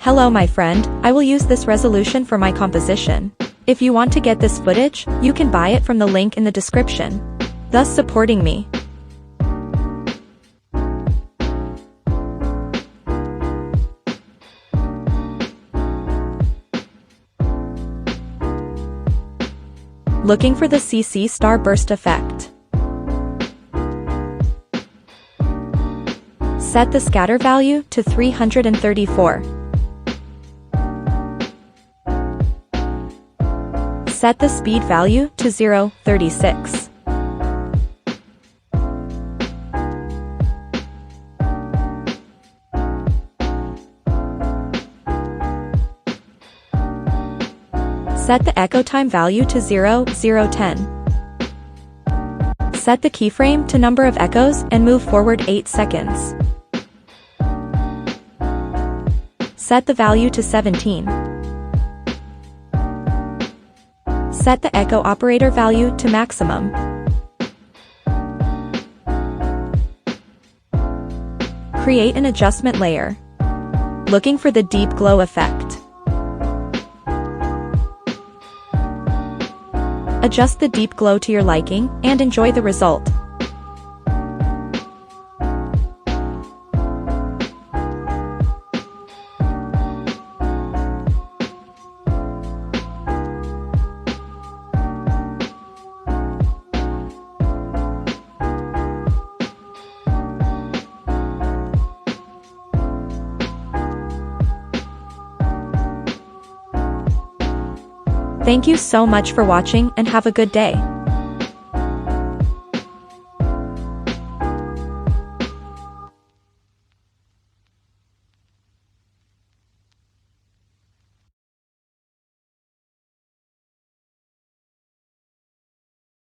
Hello my friend, I will use this resolution for my composition. If you want to get this footage, you can buy it from the link in the description, thus supporting me. Looking for the CC starburst effect. Set the scatter value to 334. Set the speed value to 0.36. Set the echo time value to 0.010. Set the keyframe to number of echoes and move forward 8 seconds. Set the value to 17. Set the echo operator value to maximum. Create an adjustment layer. Looking for the deep glow effect. Adjust the deep glow to your liking and enjoy the result. Thank you so much for watching and have a good day.